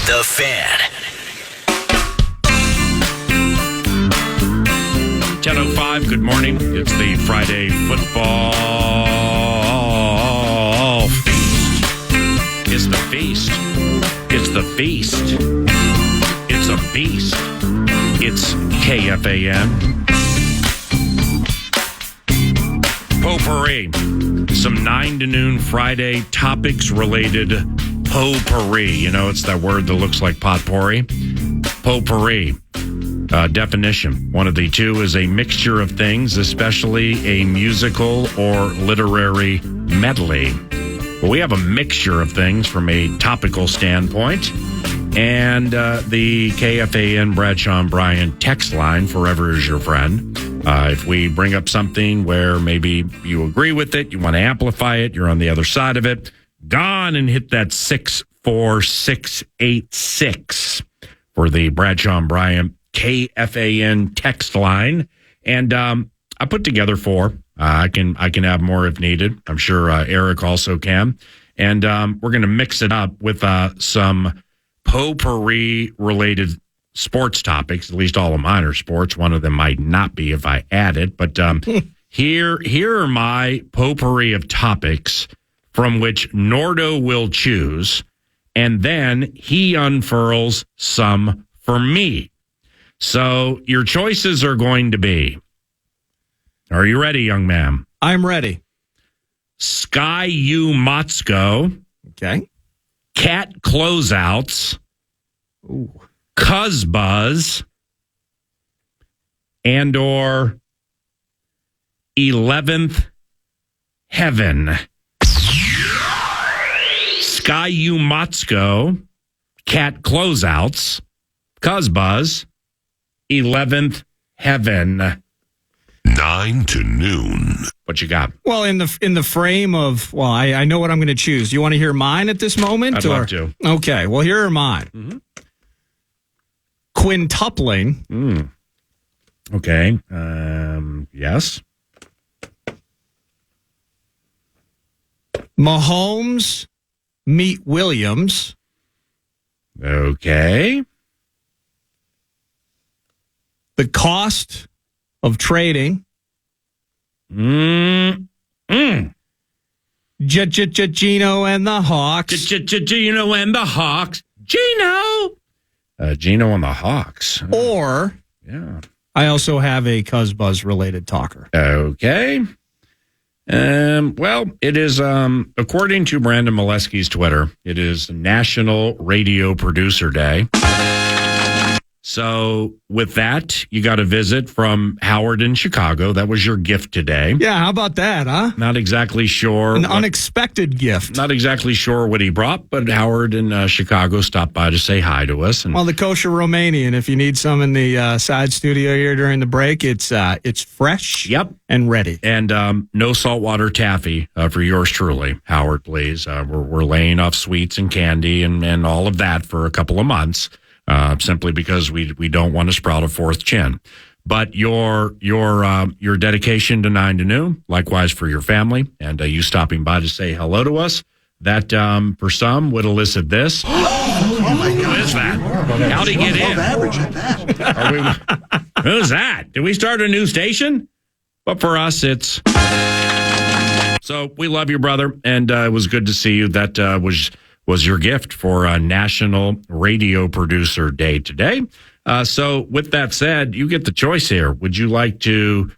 The Fan. 10:05, good morning. It's the Friday football feast. It's the feast. It's the feast. It's a beast. It's KFAN. Potpourri. Some 9 to noon Friday topics related potpourri. You know, it's that word that looks like potpourri. Potpourri. Definition. One of the two is a mixture of things, especially a musical or literary medley. Well, we have a mixture of things from a topical standpoint. And the KFAN Bradshaw and Bryan text line, forever is your friend. If we bring up something where maybe you agree with it, you want to amplify it, you're on the other side of it, gone and hit that 64686 for the Bradshaw and Bryan KFAN text line. And I put together 4. I can have more if needed. I'm sure Eric also can. And we're going to mix it up with some potpourri-related sports topics. At least all of mine are sports. One of them might not be if I add it. But here are my potpourri of topics from which Nordo will choose. And then he unfurls some for me. So your choices are going to be, are you ready, young man? I'm ready. Sky U Motzko. Okay. Cat Closeouts. Ooh. Cuz Buzz. And or 11th Heaven. Sky U Motzko. Cat Closeouts. Cuz Buzz. 11th Heaven. 9 to noon. What you got? Well, in the frame of, I know what I'm going to choose. You want to hear mine at this moment? I'd love to. Okay, well, here are mine. Mm-hmm. Quintupling. Okay. Yes. Mahomes meet Williams. Okay. The cost of trading. Gino and the Hawks. Gino and the Hawks. Gino and the Hawks. Or, yeah. I also have a Cuz Buzz related talker. Okay. Well, it is, according to Brandon Molesky's Twitter, it is National Radio Producer Day. So with that, you got a visit from Howard in Chicago. That was your gift today. Yeah, how about that, huh? Not exactly sure. An unexpected gift. Not exactly sure what he brought, but Howard in Chicago stopped by to say hi to us. And well, the kosher Romanian, if you need some in the side studio here during the break, it's fresh and ready. And no saltwater taffy for yours truly, Howard, please. We're laying off sweets and candy and all of that for a couple of months. Simply because we don't want to sprout a fourth chin. But your dedication to 9 to noon, likewise for your family, and you stopping by to say hello to us, that for some would elicit this. Oh my God. Who is that? How'd he get in? Average at that. Who's that? Did we start a new station? But for us, it's... So we love you, brother, and it was good to see you. That was your gift for National Radio Producer Day today. So with that said, you get the choice here. Would you like to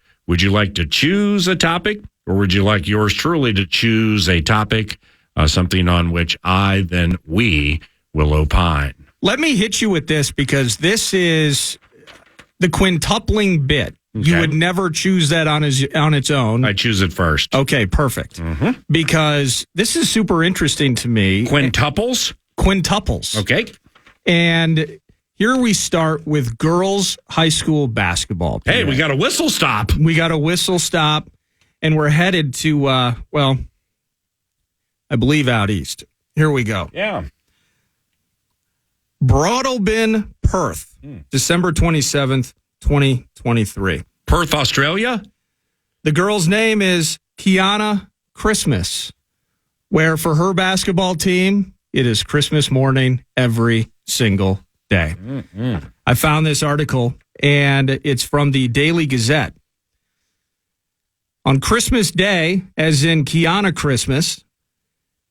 choose a topic, or would you like yours truly to choose a topic, something on which we will opine? Let me hit you with this, because this is the quintupling bit. Okay. You would never choose that on its own. I choose it first. Okay, perfect. Mm-hmm. Because this is super interesting to me. Quintuples? Quintuples. Okay. And here we start with girls' high school basketball. Hey, we got a whistle stop. We got a whistle stop, and we're headed to, I believe out east. Here we go. Yeah. Broadalbin, Perth, December 27th, 2023. Perth, Australia? The girl's name is Kiana Christmas, where for her basketball team, it is Christmas morning every single day. I found this article, and it's from the Daily Gazette. On Christmas Day, as in Kiana Christmas,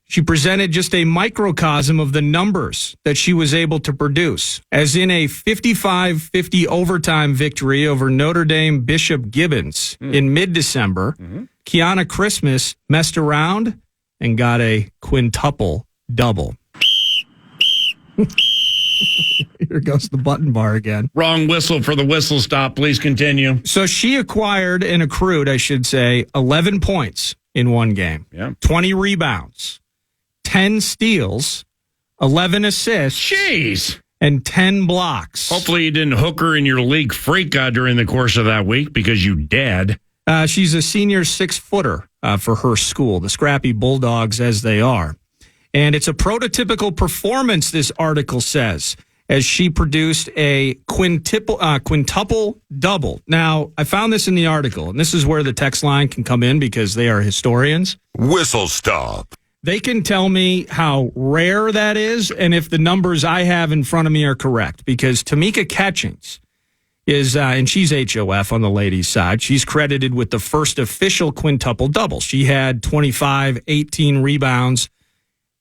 she presented just a microcosm of the numbers that she was able to produce, as in a 55-50 overtime victory over Notre Dame Bishop Gibbons in mid-December. Kiana Christmas messed around and got a quintuple double. Here goes the button bar again. Wrong whistle for the whistle stop. Please continue. So she acquired and accrued, I should say, 11 points in one game. Yeah. 20 rebounds, 10 steals, 11 assists. Jeez. And 10 blocks. Hopefully you didn't hook her in your league freak during the course of that week because you did. She's a senior 6-footer for her school, the Scrappy Bulldogs as they are. And it's a prototypical performance, this article says, as she produced a quintuple double. Now, I found this in the article, and this is where the text line can come in because they are historians. Whistle stop. They can tell me how rare that is and if the numbers I have in front of me are correct. Because Tamika Catchings is, and she's HOF on the ladies' side, she's credited with the first official quintuple double. She had 25, 18 rebounds,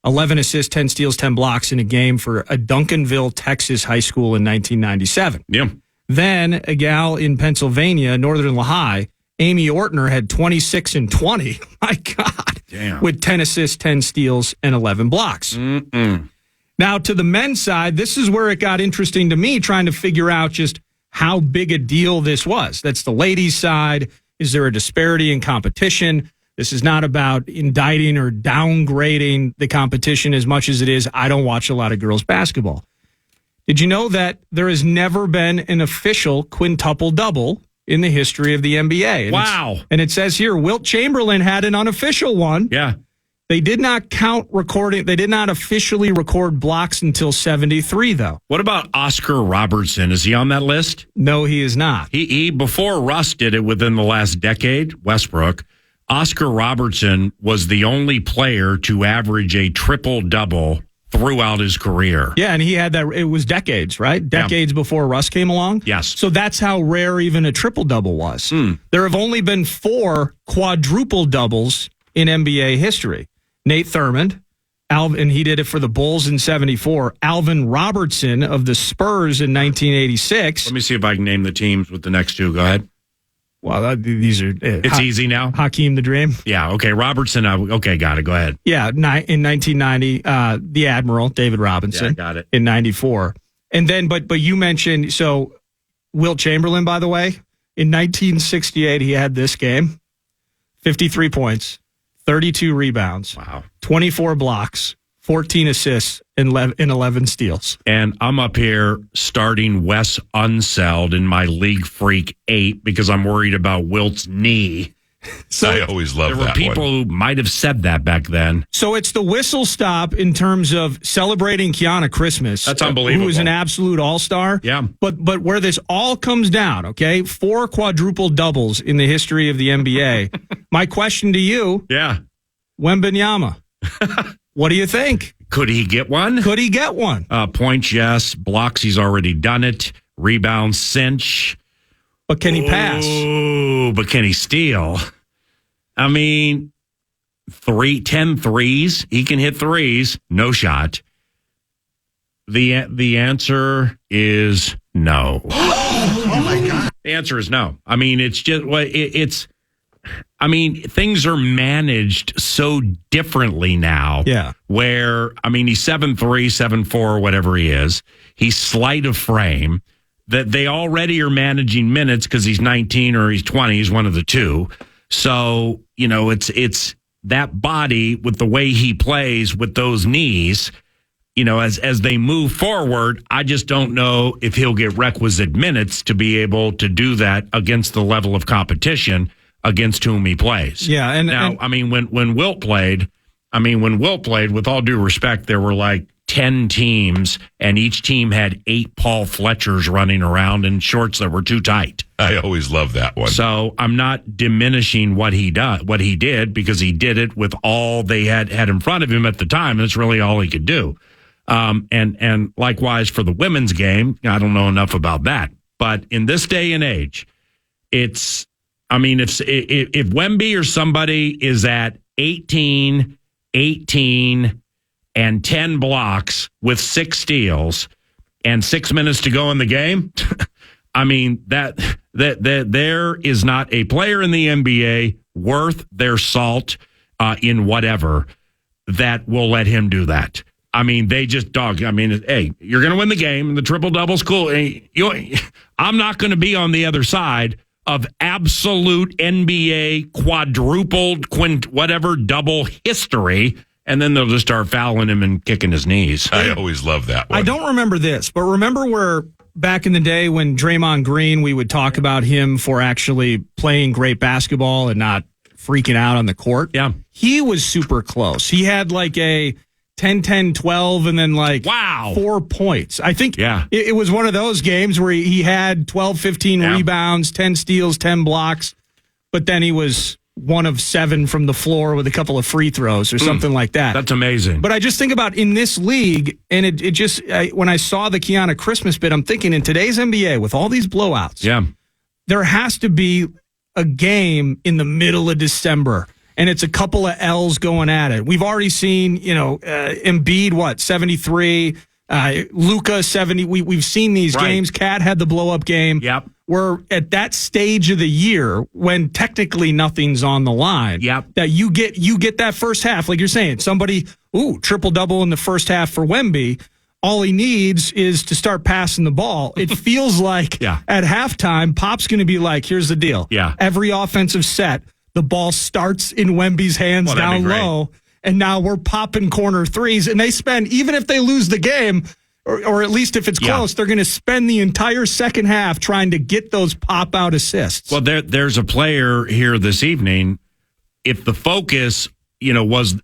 11 assists, 10 steals, 10 blocks in a game for a Duncanville, Texas high school in 1997. Yeah. Then a gal in Pennsylvania, Northern Lehigh, Amy Ortner, had 26 and 20. My God. Damn. With 10 assists, 10 steals, and 11 blocks. Now, to the men's side, this is where it got interesting to me, trying to figure out just how big a deal this was. That's the ladies' side. Is there a disparity in competition? This is not about indicting or downgrading the competition as much as it is, I don't watch a lot of girls' basketball. Did you know that there has never been an official quintuple double in the history of the NBA? Wow. And it says here, Wilt Chamberlain had an unofficial one. Yeah. They did not count recording. They did not officially record blocks until 73, though. What about Oscar Robertson? Is he on that list? No, he is not. He before Russ did it within the last decade, Westbrook, Oscar Robertson was the only player to average a triple-double throughout his career. Yeah, and he had that. It was decades, right? Decades before Russ came along. Yes. So that's how rare even a triple-double was. There have only been 4 quadruple doubles in NBA history. Nate Thurmond, and he did it for the Bulls in 74. Alvin Robertson of the Spurs in 1986. Let me see if I can name the teams with the next two. Go ahead. Well, these are... It's easy now? Hakeem the Dream. Yeah, okay. Robertson, okay, got it. Go ahead. Yeah, in 1990, the Admiral, David Robinson. Yeah, got it. In 94. And then, but you mentioned, so Wilt Chamberlain, by the way, in 1968, he had this game, 53 points, 32 rebounds, 24 blocks, 14 assists, and 11 steals. And I'm up here starting Wes Unseld in my League Freak 8 because I'm worried about Wilt's knee. So I always love that one. There were people who might have said that back then. So it's the whistle stop in terms of celebrating Kiana Christmas. That's unbelievable. Who is an absolute all-star. Yeah. But where this all comes down, okay, 4 quadruple doubles in the history of the NBA. My question to you, Wembanyama, what do you think? Could he get one? Could he get one? Points, yes. Blocks, he's already done it. Rebounds, cinch. But can he pass? Oh, but can he steal? I mean, 10 threes. He can hit threes. No shot. The answer is no. Oh my God. The answer is no. I mean, it's just things are managed so differently now. Yeah. Where, he's 7'3", 7'4", whatever he is. He's slight of frame. That they already are managing minutes because he's 19 or he's 20. He's one of the two. So, it's that body with the way he plays with those knees, as they move forward, I just don't know if he'll get requisite minutes to be able to do that against the level of competition against whom he plays. Yeah. And when Wilt played, with all due respect, there were like 10 teams, and each team had 8 Paul Fletchers running around in shorts that were too tight. I always love that one. So I'm not diminishing what he did, because he did it with all they had in front of him at the time. And it's really all he could do. And likewise for the women's game, I don't know enough about that. But in this day and age, if Wemby or somebody is at 18, and 10 blocks with 6 steals and 6 minutes to go in the game, I mean, that there is not a player in the NBA worth their salt in whatever that will let him do that. I mean, they just dog. I mean, hey, you're going to win the game, and the triple-double's cool. I'm not going to be on the other side of absolute NBA quadrupled, whatever, double history, and then they'll just start fouling him and kicking his knees. I always love that one. I don't remember this, but remember where back in the day when Draymond Green, we would talk about him for actually playing great basketball and not freaking out on the court? Yeah. He was super close. He had like a 10-10-12 and then like 4 points. I think it was one of those games where he had 12-15 rebounds, 10 steals, 10 blocks, but then he was 1 of 7 from the floor with a couple of free throws or something like that. That's amazing. But I just think about in this league, and it just, when I saw the Kiana Christmas bit, I'm thinking in today's NBA with all these blowouts, there has to be a game in the middle of December, and it's a couple of L's going at it. We've already seen, Embiid, 73, Luka 70. We've seen these games. Cat had the blow up game. Yep. We're at that stage of the year when technically nothing's on the line. Yep. That you get that first half, like you're saying, somebody, triple double in the first half for Wemby. All he needs is to start passing the ball. It feels like at halftime, Pop's going to be like, here's the deal. Yeah. Every offensive set, the ball starts in Wemby's hands down low, and now we're popping corner threes, and they spend, even if they lose the game, or at least if it's close, they're going to spend the entire second half trying to get those pop-out assists. Well, there's a player here this evening. If the focus, was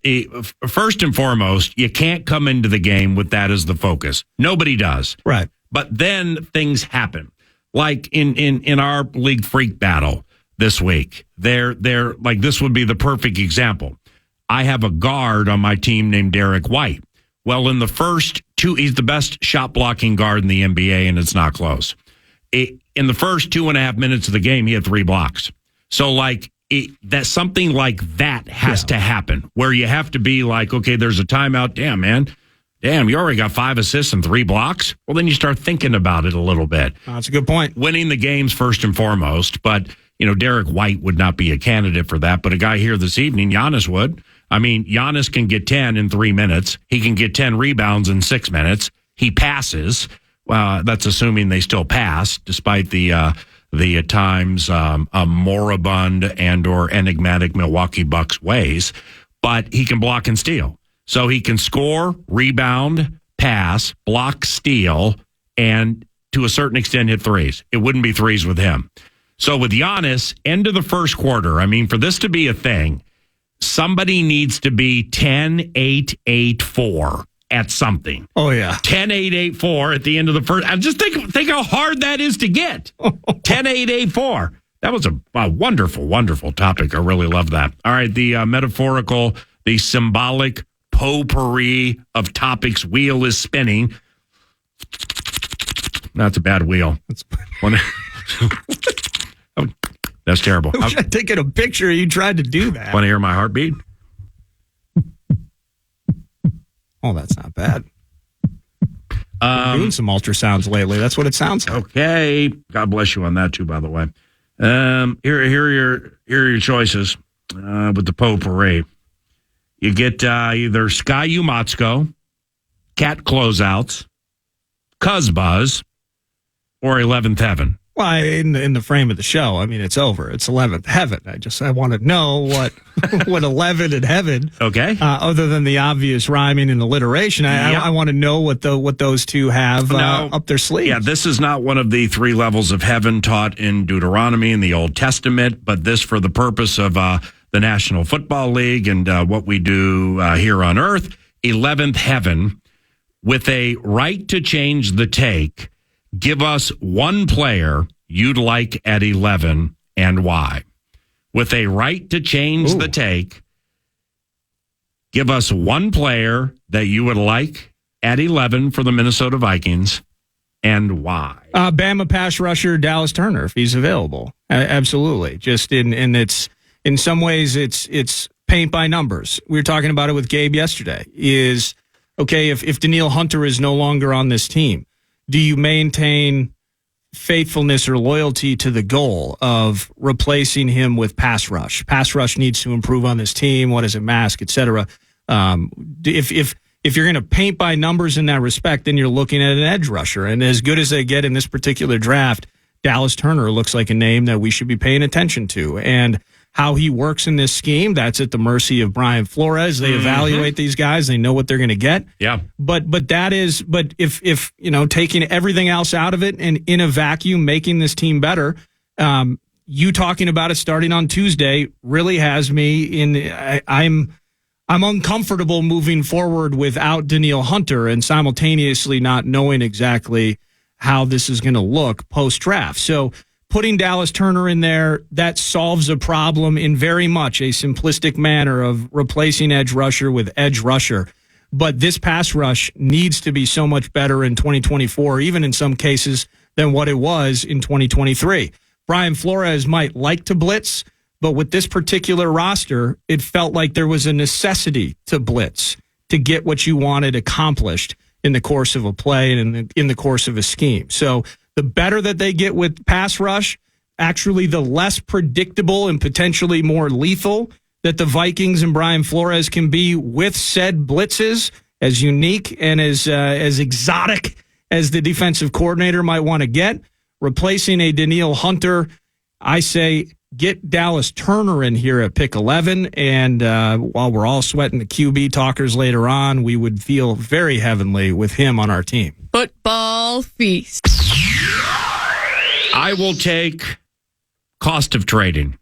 first and foremost, you can't come into the game with that as the focus. Nobody does. Right. But then things happen. Like in our league freak battle this week, they're like, this would be the perfect example. I have a guard on my team named Derek White. Well, in the first 2, he's the best shot blocking guard in the NBA, and it's not close. In the first 2.5 minutes of the game, he had 3 blocks. So, that something like that has to happen, where you have to be like, okay, there's a timeout. Damn, man. Damn, you already got 5 assists and 3 blocks. Well, then you start thinking about it a little bit. That's a good point. Winning the games first and foremost, but Derek White would not be a candidate for that, but a guy here this evening, Giannis would. I mean, Giannis can get 10 in 3 minutes. He can get 10 rebounds in 6 minutes. He passes. That's assuming they still pass, despite the at times moribund and or enigmatic Milwaukee Bucks ways. But he can block and steal. So he can score, rebound, pass, block, steal, and to a certain extent hit threes. It wouldn't be threes with him. So with Giannis, end of the first quarter, I mean, for this to be a thing, somebody needs to be 10-8-8-4 at something. Oh, yeah. 10-8-8-4 at the end of the first. Just think how hard that is to get. 10-8-8-4. That was a wonderful, wonderful topic. I really love that. All right, the metaphorical, the symbolic potpourri of topics wheel is spinning. That's a bad wheel. That's terrible. I wish I'd taken a picture. You tried to do that. Want to hear my heartbeat? Oh, that's not bad. Doing some ultrasounds lately. That's what it sounds like. Okay. God bless you on that, too, by the way. Here are your choices with the potpourri. You get either Sky U Motzko, Cat Closeouts, Cuz Buzz, or 11th Heaven. Well, in the frame of the show, I mean, it's over. It's 11th Heaven. I want to know what 11 and heaven. Okay. Other than the obvious rhyming and alliteration, I want to know what those two have up their sleeves. Yeah, this is not one of the 3 levels of heaven taught in Deuteronomy in the Old Testament, but this for the purpose of the National Football League and what we do here on Earth. 11th Heaven, with a right to change the take. Give us one player you'd like at 11 and why. With a right to change the take, give us one player that you would like at 11 for the Minnesota Vikings, and why? Bama pass rusher Dallas Turner, if he's available. Absolutely. Just in some ways, it's paint by numbers. We were talking about it with Gabe yesterday. Is okay if Danielle Hunter is no longer on this team, do you maintain faithfulness or loyalty to the goal of replacing him with pass rush? Pass rush needs to improve on this team. What does it mask, et cetera? If you're going to paint by numbers in that respect, then you're looking at an edge rusher. And as good as they get in this particular draft, Dallas Turner looks like a name that we should be paying attention to. And how he works in this scheme, that's at the mercy of Brian Flores. They evaluate these guys. They know what they're going to get. Yeah. But if taking everything else out of it and in a vacuum making this team better, you talking about it starting on Tuesday really has me I'm uncomfortable moving forward without Danielle Hunter and simultaneously not knowing exactly how this is going to look post-draft. So putting Dallas Turner in there, that solves a problem in very much a simplistic manner of replacing edge rusher with edge rusher. But this pass rush needs to be so much better in 2024, even in some cases, than what it was in 2023. Brian Flores might like to blitz, but with this particular roster, it felt like there was a necessity to blitz to get what you wanted accomplished in the course of a play and in the course of a scheme. So the better that they get with pass rush, actually the less predictable and potentially more lethal that the Vikings and Brian Flores can be with said blitzes, as unique and as exotic as the defensive coordinator might want to get. Replacing a Danielle Hunter, I say get Dallas Turner in here at pick 11, and while we're all sweating the QB talkers later on, we would feel very heavenly with him on our team. Football feast. I will take cost of trading.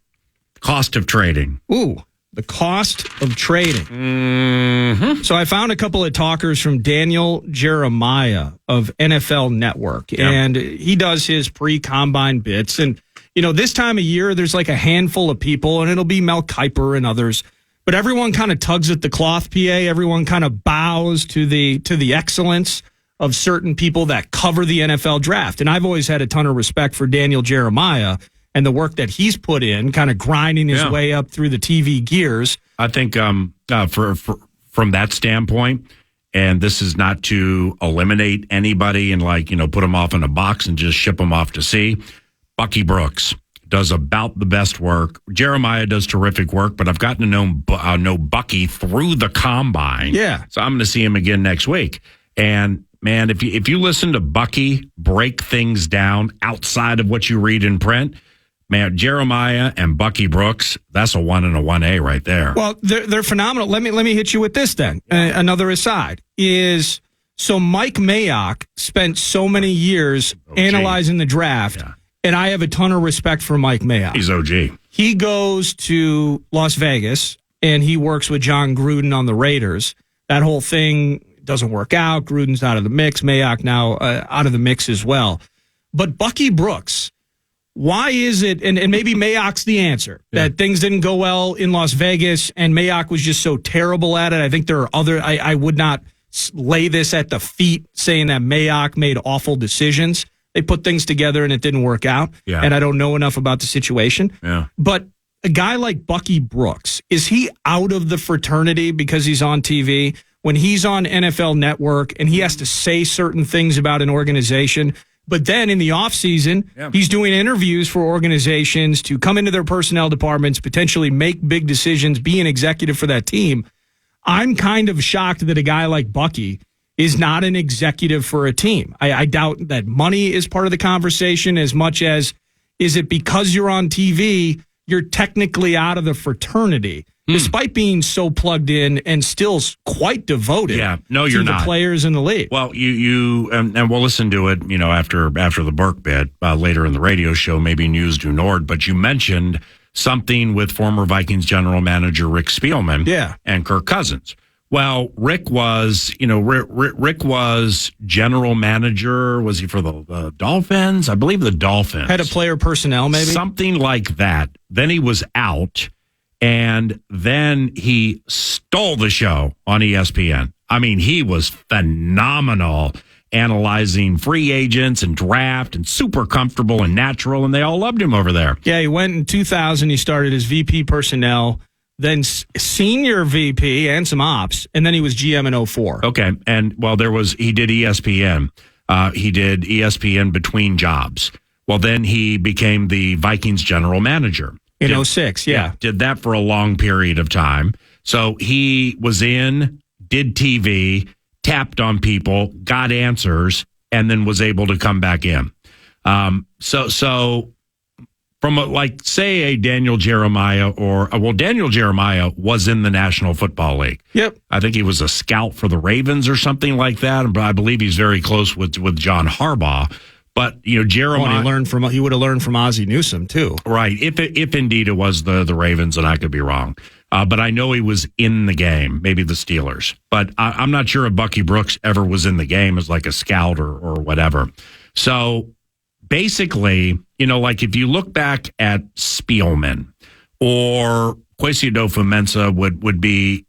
Cost of trading. Ooh, the cost of trading. Mm-hmm. So I found a couple of talkers from Daniel Jeremiah of NFL Network, and he does his pre-combine bits, and this time of year, there's like a handful of people, and it'll be Mel Kiper and others. But everyone kind of tugs at the cloth, PA. Everyone kind of bows to the excellence of certain people that cover the NFL draft. And I've always had a ton of respect for Daniel Jeremiah and the work that he's put in, kind of grinding his way up through the TV gears. I think from that standpoint, and this is not to eliminate anybody and put them off in a box and just ship them off to sea. Bucky Brooks does about the best work. Jeremiah does terrific work, but I've gotten to know Bucky through the combine. Yeah. So I'm going to see him again next week. And, man, if you listen to Bucky break things down outside of what you read in print, man, Jeremiah and Bucky Brooks, that's a 1 and a 1A right there. Well, they're phenomenal. Let me hit you with this then. Another aside is, so Mike Mayock spent so many years analyzing the draft. Yeah. And I have a ton of respect for Mike Mayock. He's OG. He goes to Las Vegas, and he works with John Gruden on the Raiders. That whole thing doesn't work out. Gruden's out of the mix. Mayock now out of the mix as well. But Bucky Brooks, why is it, and maybe Mayock's the answer, that things didn't go well in Las Vegas, and Mayock was just so terrible at it. I think there are other, I would not lay this at the feet saying that Mayock made awful decisions. They put things together and it didn't work out. Yeah. And I don't know enough about the situation. Yeah. But a guy like Bucky Brooks, is he out of the fraternity because he's on TV? When he's on NFL Network and he has to say certain things about an organization, but then in the offseason, he's doing interviews for organizations to come into their personnel departments, potentially make big decisions, be an executive for that team. I'm kind of shocked that a guy like Bucky is not an executive for a team. I doubt that money is part of the conversation as much as, is it because you're on TV, you're technically out of the fraternity, despite being so plugged in and still quite devoted to the players in the league. Well, and we'll listen to it, after the Burke bit later in the radio show, maybe News du Nord, but you mentioned something with former Vikings general manager Rick Spielman and Kirk Cousins. Well, Rick was general manager. Was he for the Dolphins? I believe the Dolphins. Head of player personnel, maybe? Something like that. Then he was out, and then he stole the show on ESPN. I mean, he was phenomenal analyzing free agents and draft and super comfortable and natural, and they all loved him over there. Yeah, he went in 2000. He started as VP personnel, then senior VP and some ops, and then he was GM in 04. Okay, and well, he did ESPN. He did ESPN between jobs. Well, then he became the Vikings general manager. In 06, yeah. Did that for a long period of time. So he was did TV, tapped on people, got answers, and then was able to come back in. So from say a Daniel Jeremiah Daniel Jeremiah was in the National Football League. Yep. I think he was a scout for the Ravens or something like that. And I believe he's very close with John Harbaugh. But Jeremiah, he would have learned from Ozzie Newsome too, right? If indeed it was the Ravens, and I could be wrong, but I know he was in the game, maybe the Steelers. But I'm not sure if Bucky Brooks ever was in the game as like a scout or whatever. So basically, if you look back at Spielman or Kwesi Adofo-Mensah would be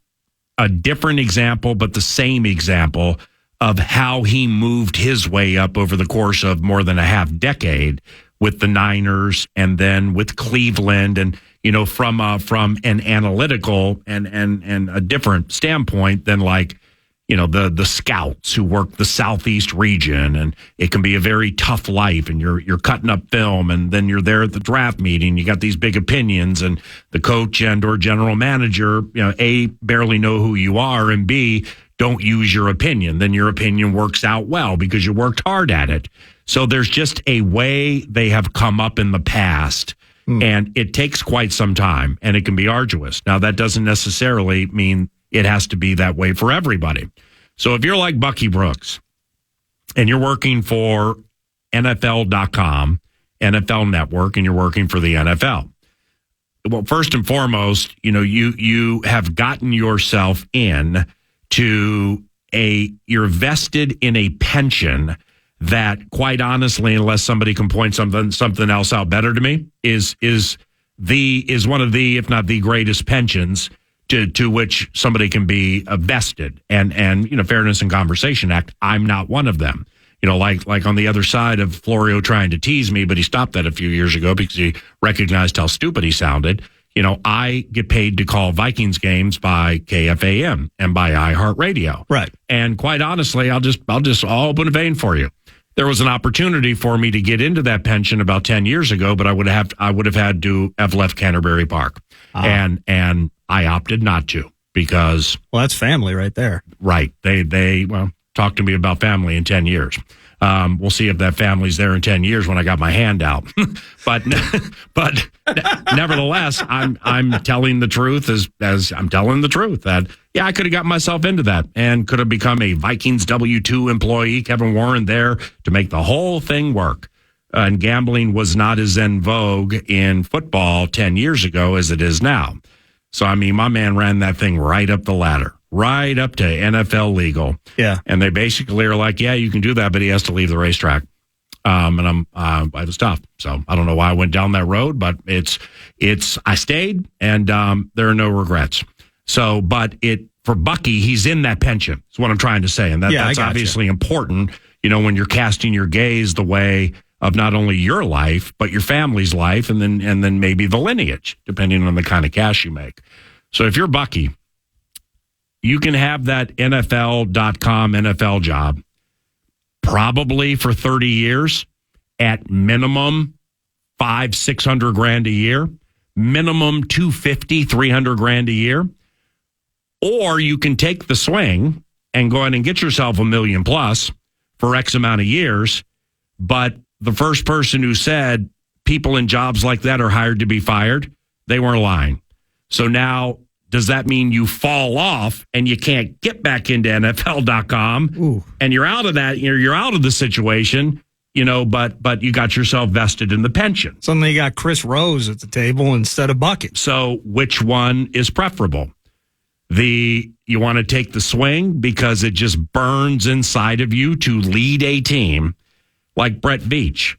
a different example, but the same example of how he moved his way up over the course of more than a half decade with the Niners and then with Cleveland, and from an analytical and a different standpoint than the scouts who work the Southeast region, and it can be a very tough life, and you're cutting up film, and then you're there at the draft meeting, you got these big opinions, and the coach and or general manager, A, barely know who you are, and B, don't use your opinion. Then your opinion works out well because you worked hard at it. So there's just a way they have come up in the past, and it takes quite some time, and it can be arduous. Now, that doesn't necessarily mean it has to be that way for everybody. So if you're like Bucky Brooks and you're working for NFL.com, NFL Network, and you're working for the NFL, well, first and foremost, you have gotten yourself you're vested in a pension that, quite honestly, unless somebody can point something else out better to me, is one of the, if not the greatest pensions to which somebody can be vested. And Fairness and Conversation Act, I'm not one of them. Like on the other side of Florio trying to tease me, but he stopped that a few years ago because he recognized how stupid he sounded. I get paid to call Vikings games by KFAN and by iHeartRadio. Right. And quite honestly, I'll open a vein for you. There was an opportunity for me to get into that pension about 10 years ago, but I would have had to have left Canterbury Park. And I opted not to because, well, that's family right there. Right. They talk to me about family in 10 years. We'll see if that family's there in 10 years when I got my hand out. but nevertheless, I'm telling the truth as I'm telling the truth that, yeah, I could have got myself into that and could have become a Vikings W-2 employee, Kevin Warren there to make the whole thing work. And gambling was not as en vogue in football 10 years ago as it is now. So, I mean, my man ran that thing right up the ladder, right up to NFL legal. Yeah. And they basically are like, yeah, you can do that, but he has to leave the racetrack. And it was tough. So I don't know why I went down that road, but I stayed, and there are no regrets. So, but for Bucky, he's in that pension. That's what I'm trying to say. And that's obviously important, when you're casting your gaze the way of not only your life, but your family's life, and then maybe the lineage, depending on the kind of cash you make. So if you're Bucky, you can have that NFL.com NFL job probably for 30 years at minimum $500,000-$600,000 a year, minimum $250,000-$300,000 a year. Or you can take the swing and go ahead and get yourself $1 million plus for X amount of years. But the first person who said people in jobs like that are hired to be fired, they weren't lying. So now, does that mean you fall off and you can't get back into NFL.com? Ooh. And you're out of that, you're out of the situation, but you got yourself vested in the pension. Suddenly you got Chris Rose at the table instead of Bucket. So which one is preferable? You want to take the swing because it just burns inside of you to lead a team like Brett Veach,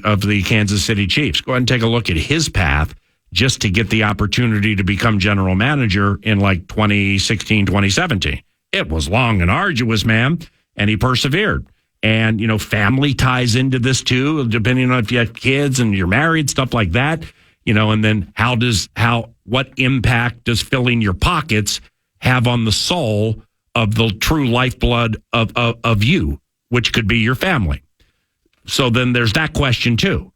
of the Kansas City Chiefs. Go ahead and take a look at his path just to get the opportunity to become general manager in like 2016, 2017. It was long and arduous, man, and he persevered. And, family ties into this too, depending on if you have kids and you're married, stuff like that, and then what impact does filling your pockets have on the soul of the true lifeblood of you, which could be your family. So then there's that question too.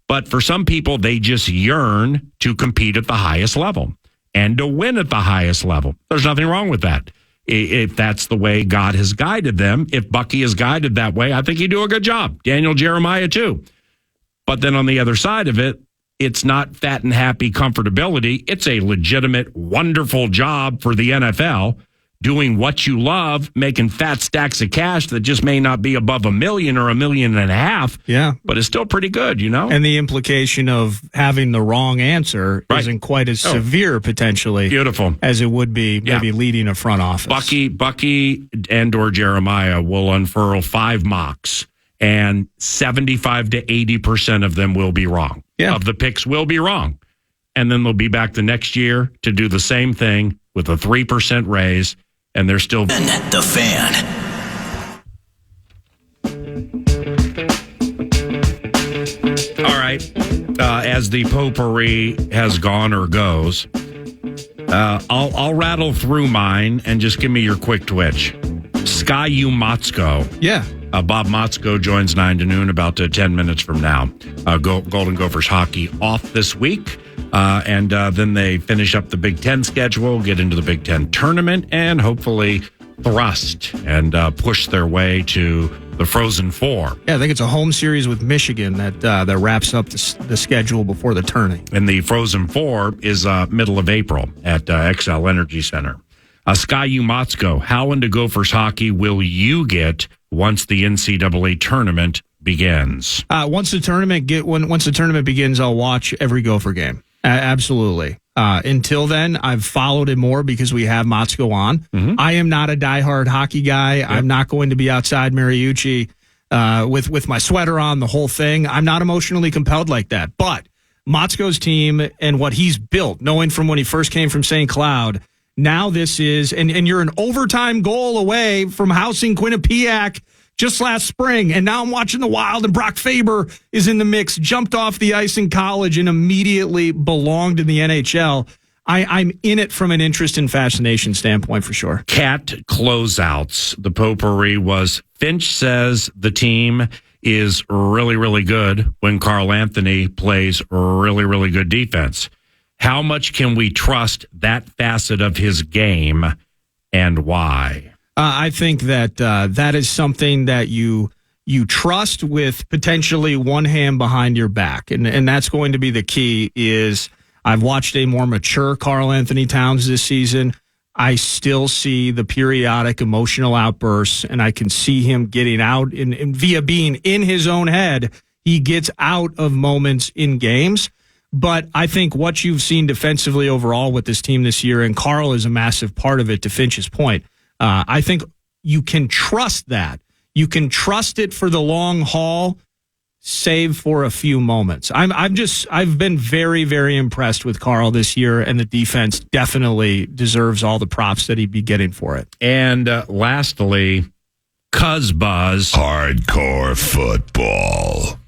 But for some people, they just yearn to compete at the highest level and to win at the highest level. There's nothing wrong with that. If that's the way God has guided them, if Bucky is guided that way, I think he'd do a good job. Daniel Jeremiah too. But then on the other side of it, it's not fat and happy comfortability. It's a legitimate, wonderful job for the NFL, doing what you love, making fat stacks of cash that just may not be above $1 million or $1.5 million. Yeah. But it's still pretty good, And the implication of having the wrong answer isn't quite as severe, potentially. Beautiful. As it would be maybe leading a front office. Bucky and/or Jeremiah will unfurl 5 mocks, and 75 to 80% of them will be wrong. Yeah. Of the picks will be wrong. And then they'll be back the next year to do the same thing with a 3% raise, and they're still... The Fan. All right. As the potpourri has gone or goes, I'll rattle through mine and just give me your quick twitch. Motzko. Yeah. Bob Motzko joins 9 to noon about 10 minutes from now. Golden Gophers hockey off this week. And then they finish up the Big Ten schedule, get into the Big Ten tournament, and hopefully thrust and push their way to the Frozen Four. Yeah, I think it's a home series with Michigan that wraps up the schedule before the tourney. And the Frozen Four is middle of April at XL Energy Center. Motzko, how into Gophers hockey will you get once the NCAA tournament begins? Once the tournament begins, I'll watch every Gopher game. Absolutely. Until then, I've followed it more because we have Motzko on. Mm-hmm. I am not a diehard hockey guy. Yep. I'm not going to be outside Mariucci with my sweater on, the whole thing. I'm not emotionally compelled like that. But Motzko's team and what he's built, knowing from when he first came from St. Cloud, now this is, and you're an overtime goal away from housing Quinnipiac just last spring, and now I'm watching the Wild, and Brock Faber is in the mix, jumped off the ice in college and immediately belonged in the NHL. I'm in it from an interest and fascination standpoint for sure. Cat closeouts. The potpourri was Finch says the team is really, really good when Carl Anthony plays really, really good defense. How much can we trust that facet of his game, and why? I think that that is something that you trust with potentially one hand behind your back, and that's going to be the key. Is I've watched a more mature Karl Anthony Towns this season. I still see the periodic emotional outbursts, and I can see him getting out and via being in his own head, he gets out of moments in games. But I think what you've seen defensively overall with this team this year, and Carl is a massive part of it, to Finch's point, I think you can trust that. You can trust it for the long haul, save for a few moments. I've been very, very impressed with Carl this year, and the defense definitely deserves all the props that he'd be getting for it. And lastly, Buzz. Hardcore football.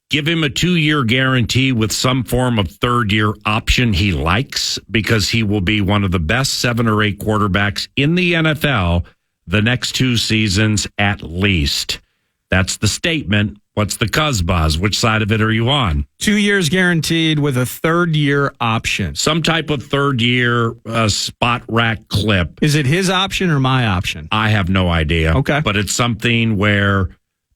Give him a 2-year guarantee with some form of third-year option he likes, because he will be one of the best 7 or 8 quarterbacks in the NFL the next 2 seasons at least. That's the statement. What's the Buzz? Which side of it are you on? 2 years guaranteed with a third-year option. Some type of third-year spot rack clip. Is it his option or my option? I have no idea. Okay. But it's something where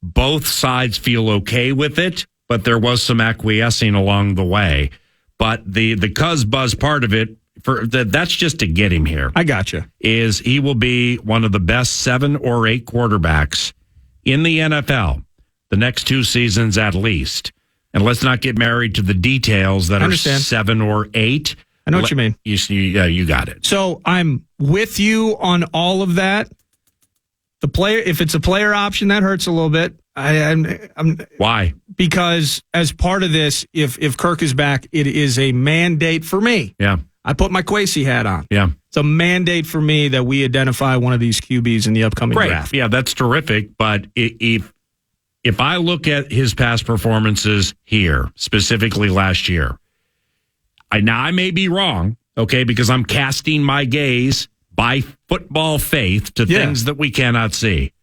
both sides feel okay with it, but there was some acquiescing along the way. But the Buzz part of it, that's just to get him here. I gotcha. Is he will be one of the best 7 or 8 quarterbacks in the NFL the next 2 seasons at least. And let's not get married to the details that are 7 or 8. I know what you mean. You got it. So I'm with you on all of that. The player, if it's a player option, that hurts a little bit. Why? Because as part of this, if Kirk is back, it is a mandate for me. Yeah. I put my Kwesi hat on. Yeah. It's a mandate for me that we identify one of these QBs in the upcoming draft. Yeah, that's terrific. But if I look at his past performances here, specifically last year, I may be wrong, okay, because I'm casting my gaze by football faith to things that we cannot see.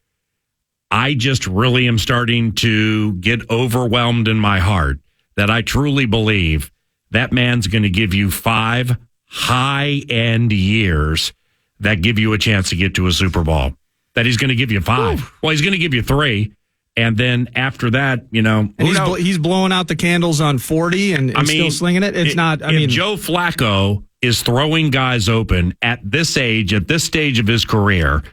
I just really am starting to get overwhelmed in my heart that I truly believe that man's going to give you 5 high-end years that give you a chance to get to a Super Bowl. That he's going to give you 5. Ooh. Well, he's going to give you 3. And then after that, he's blowing out the candles on 40 and still slinging it. If Joe Flacco is throwing guys open at this age, at this stage of his career,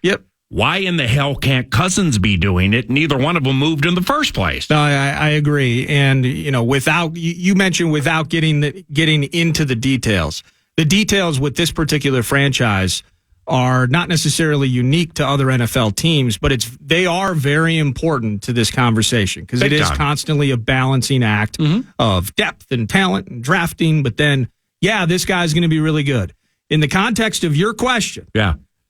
why in the hell can't Cousins be doing it? Neither one of them moved in the first place. No, I agree. And, without you mentioned without getting into the details with this particular franchise are not necessarily unique to other NFL teams, but they are very important to this conversation because it is constantly a balancing act of depth and talent and drafting. But then, this guy's going to be really good. In the context of your question,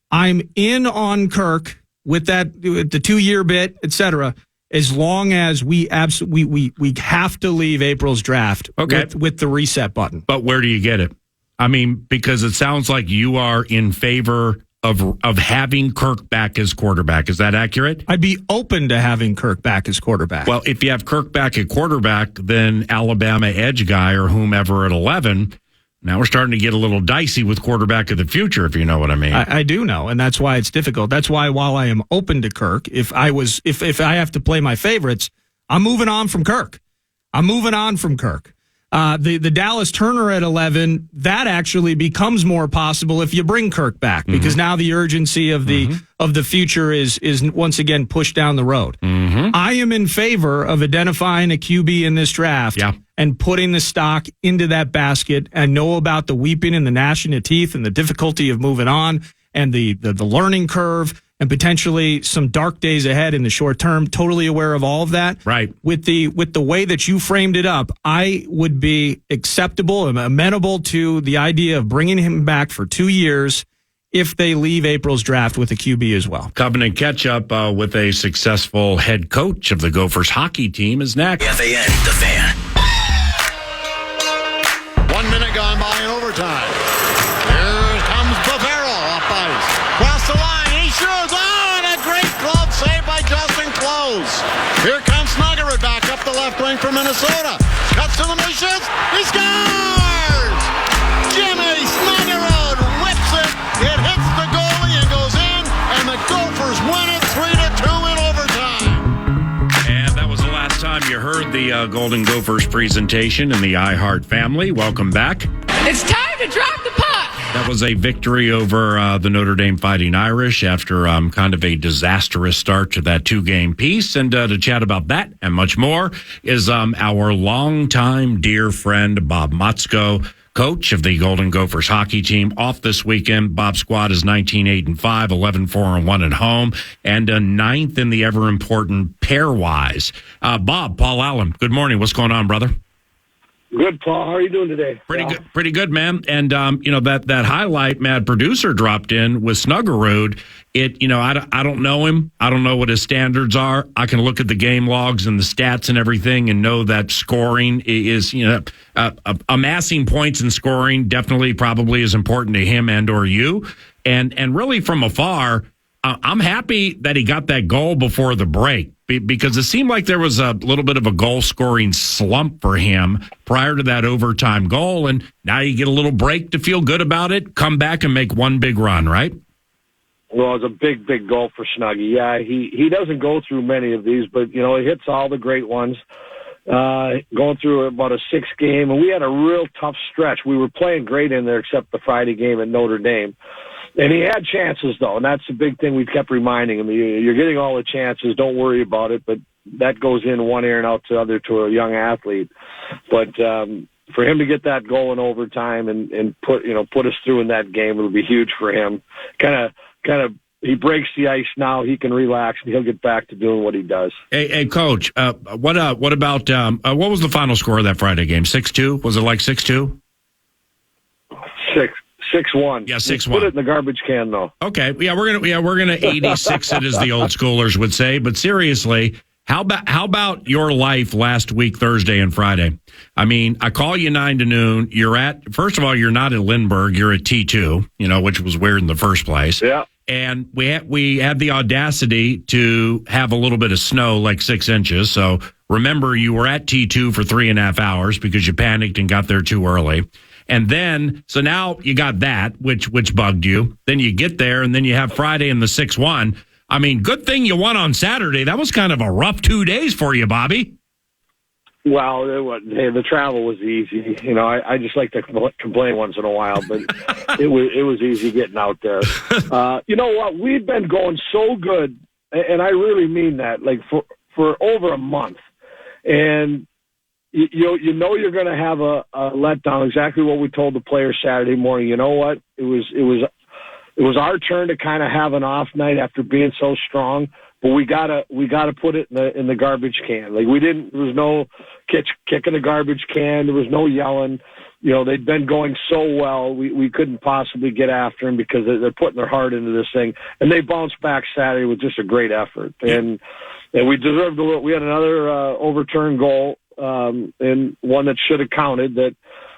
I'm in on Kirk with the 2-year bit, et cetera, as long as we have to leave April's draft with the reset button. But where do you get it? I mean, because it sounds like you are in favor of having Kirk back as quarterback. Is that accurate? I'd be open to having Kirk back as quarterback. Well, if you have Kirk back at quarterback, then Alabama edge guy or whomever at 11. Now we're starting to get a little dicey with quarterback of the future, if you know what I mean. I do know, and that's why it's difficult. That's why while I am open to Kirk, if I have to play my favorites, I'm moving on from Kirk. The Dallas Turner at 11, that actually becomes more possible if you bring Kirk back because now the urgency of the future is once again pushed down the road. I am in favor of identifying a QB in this draft and putting the stock into that basket and know about the weeping and the gnashing of teeth and the difficulty of moving on and the learning curve and potentially some dark days ahead in the short term. Totally aware of all of that. Right. With the way that you framed it up, I would be acceptable and amenable to the idea of bringing him back for 2 years if they leave April's draft with a QB as well. Covenant catch-up with a successful head coach of the Gophers hockey team is next. KFAN, the Fan. 1 minute gone by in overtime. Here comes Bavero off ice. Cross the line. He shoots. Oh, and a great glove save by Justin Close. Here comes Snuggerud back up the left wing for Minnesota. Cuts to the shoots. He scores! Jimmy Snuggerud whips it. It hits the goalie and goes in, and the Gophers win it 3-2 in overtime. And that was the last time you heard the Golden Gophers presentation in the iHeart family. Welcome back. It's time to drop the puck. That was a victory over the Notre Dame Fighting Irish after kind of a disastrous start to that 2-game piece. And to chat about that and much more is our longtime dear friend, Bob Motzko, coach of the Golden Gophers hockey team. Off this weekend, Bob's squad is 19-8-5, 11-4-1 at home, and 9th in the ever-important pairwise. Bob, Paul Allen, good morning. What's going on, brother? Good, Paul. How are you doing today? Pretty good, man. And that highlight Mad Producer dropped in with Snuggerud. I don't know him. I don't know what his standards are. I can look at the game logs and the stats and everything and know that scoring is amassing points and scoring definitely probably is important to him and or you. And really from afar, I'm happy that he got that goal before the break because it seemed like there was a little bit of a goal-scoring slump for him prior to that overtime goal, and now you get a little break to feel good about it, come back and make one big run, right? Well, it's a big, big goal for Snuggy. Yeah, he doesn't go through many of these, but, he hits all the great ones. Going through about a 6 game, and we had a real tough stretch. We were playing great in there except the Friday game at Notre Dame. And he had chances, though, and that's the big thing we kept reminding him. You're getting all the chances. Don't worry about it. But that goes in one ear and out the other to a young athlete. But for him to get that goal in overtime and put us through in that game, it'll be huge for him. Kind of, he breaks the ice now. He can relax, and he'll get back to doing what he does. Hey, Coach, what about what was the final score of that Friday game? 6-2? Was it like 6-2? 6-1. Yeah, 6-1. Put it in the garbage can, though. Okay, we're gonna 86 it, as the old schoolers would say. But seriously, how about your life last week, Thursday and Friday? I mean, I call you 9 to noon. First of all, you're not at Lindbergh. You're at T2. Which was weird in the first place. Yeah. And we had the audacity to have a little bit of snow, like 6 inches. So remember, you were at T2 for 3.5 hours because you panicked and got there too early. And then, so now you got that, which bugged you. Then you get there, and then you have Friday and the 6-1. I mean, good thing you won on Saturday. That was kind of a rough 2 days for you, Bobby. Well, the travel was easy. I just like to complain once in a while, but it was easy getting out there. You know what? We've been going so good, and I really mean that, like for over a month. And you know you're going to have a letdown. Exactly what we told the players Saturday morning. You know what? It was our turn to kind of have an off night after being so strong. But we gotta put it in the garbage can. Like there was no kicking the garbage can. There was no yelling. They'd been going so well. We couldn't possibly get after them because they're putting their heart into this thing. And they bounced back Saturday with just a great effort. And we deserved a little. We had another overturned goal, and one that should have counted that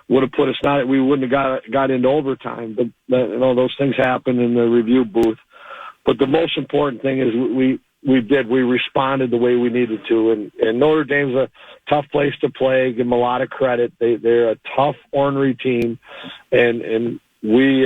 would have put us not. We wouldn't have got into overtime. But those things happen in the review booth. But the most important thing is we responded the way we needed to, and Notre Dame's a tough place to play. Give them a lot of credit. They're a tough, ornery team, and we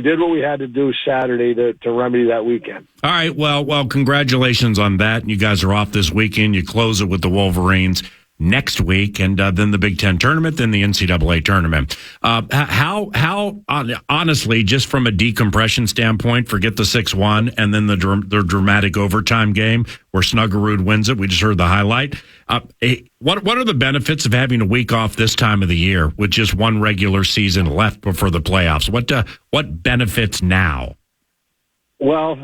did what we had to do Saturday to remedy that weekend. All right, well, congratulations on that. You guys are off this weekend. You close it with the Wolverines next week, and then the Big Ten tournament, then the NCAA tournament. How honestly, just from a decompression standpoint, forget the 6-1 and then the dramatic overtime game where Snuggerud wins it. We just heard the highlight. What are the benefits of having a week off this time of the year with just one regular season left before the playoffs? What benefits now? Well,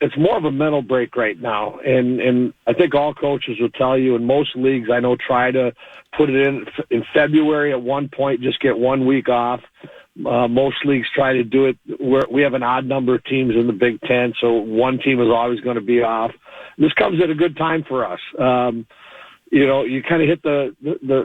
it's more of a mental break right now, and I think all coaches will tell you, and most leagues I know try to put it in February at one point, just get 1 week off. Most leagues try to do it where we have an odd number of teams in the Big Ten, so one team is always going to be off. This comes at a good time for us. You kind of hit the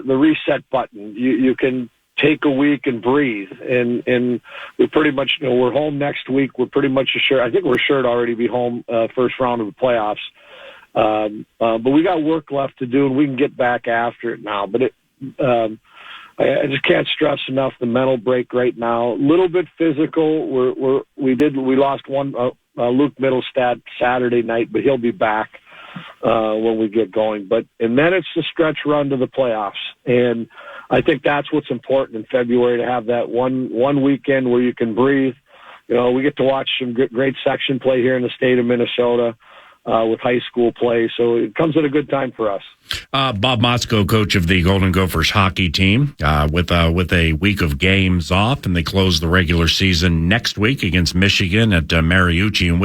reset button. You can take a week and breathe. And we pretty much, we're home next week. We're pretty much assured. I think we're sure to already be home first round of the playoffs. But we got work left to do, and we can get back after it now. But I just can't stress enough the mental break right now. A little bit physical. We lost one Luke Middlestat Saturday night, but he'll be back when we get going. And then it's the stretch run to the playoffs, and I think that's what's important in February, to have that one weekend where you can breathe. We get to watch some great section play here in the state of Minnesota with high school play, so it comes at a good time for us. Bob Motzko, coach of the Golden Gophers hockey team, with a week of games off, and they close the regular season next week against Michigan at Mariucci, and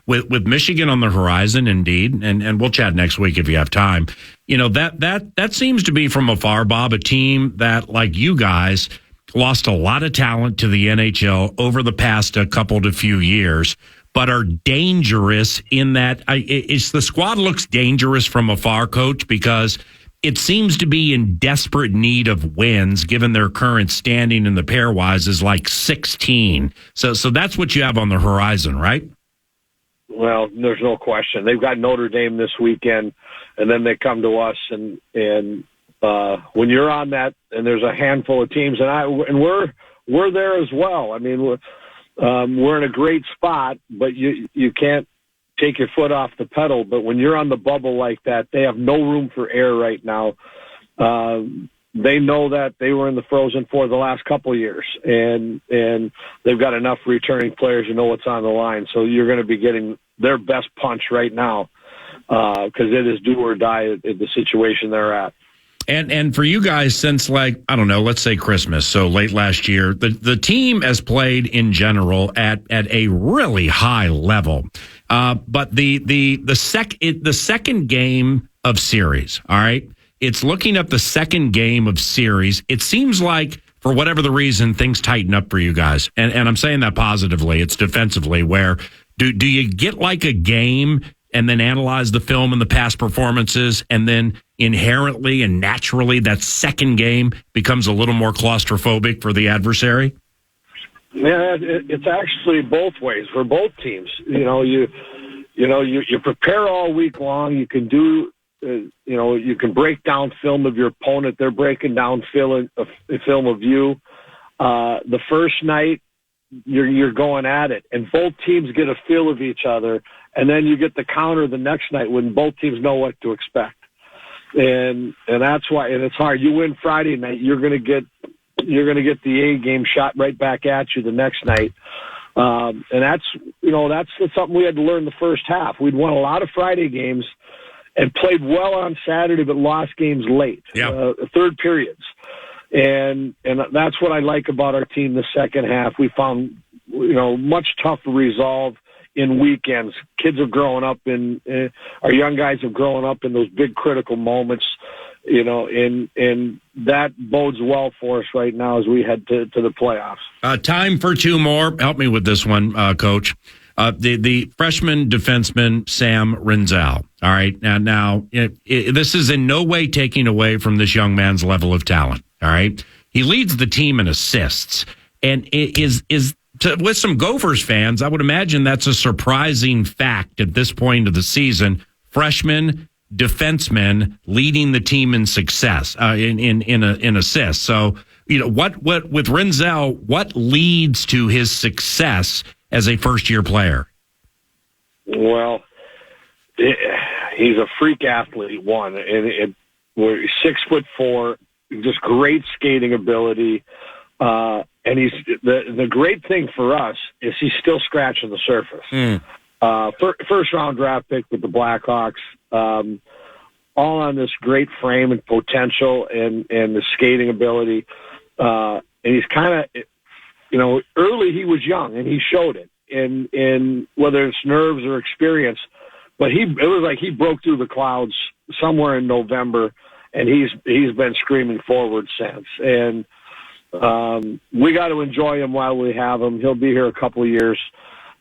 with Michigan on the horizon, indeed, and we'll chat next week if you have time. That seems to be from afar, Bob, a team that, like you guys, lost a lot of talent to the NHL over the past couple to few years, but are dangerous in that the squad looks dangerous from afar, Coach, because it seems to be in desperate need of wins, given their current standing in the pairwise is like 16. So that's what you have on the horizon, right? Well, there's no question. They've got Notre Dame this weekend, and then they come to us, and when you're on that, and there's a handful of teams, and we're there as well. I mean, we're in a great spot, but you can't take your foot off the pedal. But when you're on the bubble like that, they have no room for error right now. They know that they were in the Frozen Four the last couple of years, and they've got enough returning players to know what's on the line. So you're going to be getting their best punch right now, because it is do or die at the situation they're at. And for you guys, since let's say Christmas, so late last year, the team has played in general at a really high level. But the second game of series, all right, it's looking at the second game of series. It seems like for whatever the reason, things tighten up for you guys. And I'm saying that positively. It's defensively where do you get like a game and then analyze the film and the past performances, and then inherently and naturally that second game becomes a little more claustrophobic for the adversary? Yeah, it's actually both ways for both teams. You prepare all week long. You can do, you can break down film of your opponent. They're breaking down film of you. The first night, you're going at it, and both teams get a feel of each other, and then you get the counter the next night when both teams know what to expect. And that's why, and it's hard. You win Friday night, you're going to get the A game shot right back at you the next night. And that's something we had to learn the first half. We'd won a lot of Friday games and played well on Saturday, but lost games late, third periods. And that's what I like about our team the second half. We found, much tougher resolve in weekends. Kids have grown up our young guys have grown up in those big critical moments, and that bodes well for us right now as we head to the playoffs. Time for two more. Help me with this one, Coach. The freshman defenseman, Sam Rinzel. All right. Now this is in no way taking away from this young man's level of talent. All right. He leads the team in assists, and with some Gophers fans, I would imagine that's a surprising fact at this point of the season. Freshman defenseman leading the team in success, in assists. So, what with Rinzel, what leads to his success as a first-year player? Well, he's a freak athlete, and we're 6'4", just great skating ability. And he's the great thing for us is he's still scratching the surface. First round draft pick with the Blackhawks, all on this great frame and potential and the skating ability. And he's kind of, early he was young and he showed it. And whether it's nerves or experience, but it was like he broke through the clouds somewhere in November, and he's been screaming forward since. And we got to enjoy him while we have him. He'll be here a couple of years.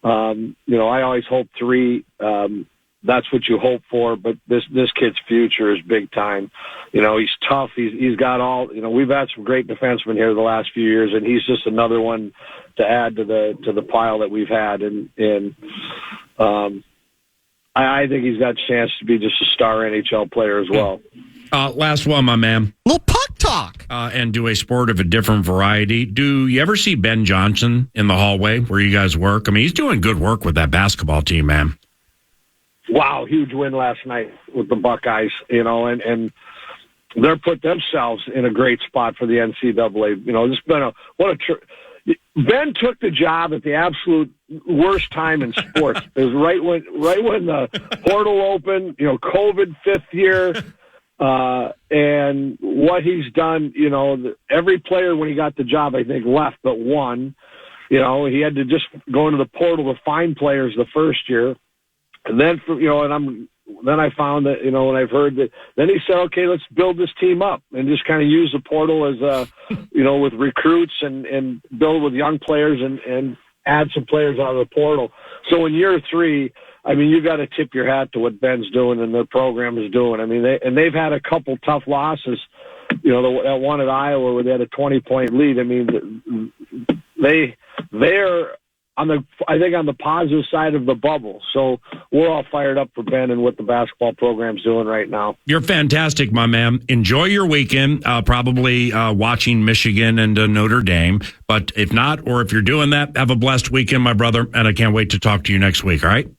I always hope 3. That's what you hope for. But this kid's future is big time. He's tough. He's got all. We've had some great defensemen here the last few years, and he's just another one to add to the pile that we've had. And I think he's got a chance to be just a star NHL player as well. Last one, my man. Little puck talk. And do a sport of a different variety. Do you ever see Ben Johnson in the hallway where you guys work? I mean, he's doing good work with that basketball team, man. Wow, huge win last night with the Buckeyes, and they're put themselves in a great spot for the NCAA. It's been Ben took the job at the absolute worst time in sports. It was right when the portal opened, COVID 5th year. And what he's done, every player when he got the job, I think, left but one. He had to just go into the portal to find players the first year. And then, then I found that, when I've heard that, then he said, okay, let's build this team up and just kind of use the portal as with recruits and build with young players and add some players out of the portal. So in year 3, you got to tip your hat to what Ben's doing and their program is doing. They've had a couple tough losses, that one at Iowa where they had a 20-point lead. They're on the positive side of the bubble. So we're all fired up for Ben and what the basketball program's doing right now. You're fantastic, my man. Enjoy your weekend, probably watching Michigan and Notre Dame. But if not, or if you're doing that, have a blessed weekend, my brother. And I can't wait to talk to you next week, all right?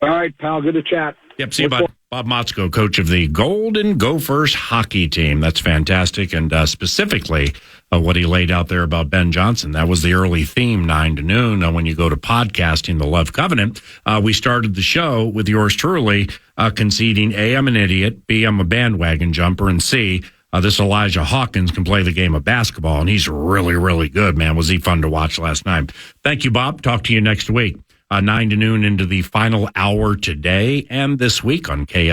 All right, pal. Good to chat. Yep, see you, bud. Bob Motzko, coach of the Golden Gophers hockey team. That's fantastic. And specifically, what he laid out there about Ben Johnson. That was the early theme, 9 to noon. When you go to podcasting the Love Covenant, we started the show with yours truly conceding, A, I'm an idiot, B, I'm a bandwagon jumper, and C, this Elijah Hawkins can play the game of basketball, and he's really, really good, man. Was he fun to watch last night? Thank you, Bob. Talk to you next week. 9 to noon into the final hour today and this week on KFAN.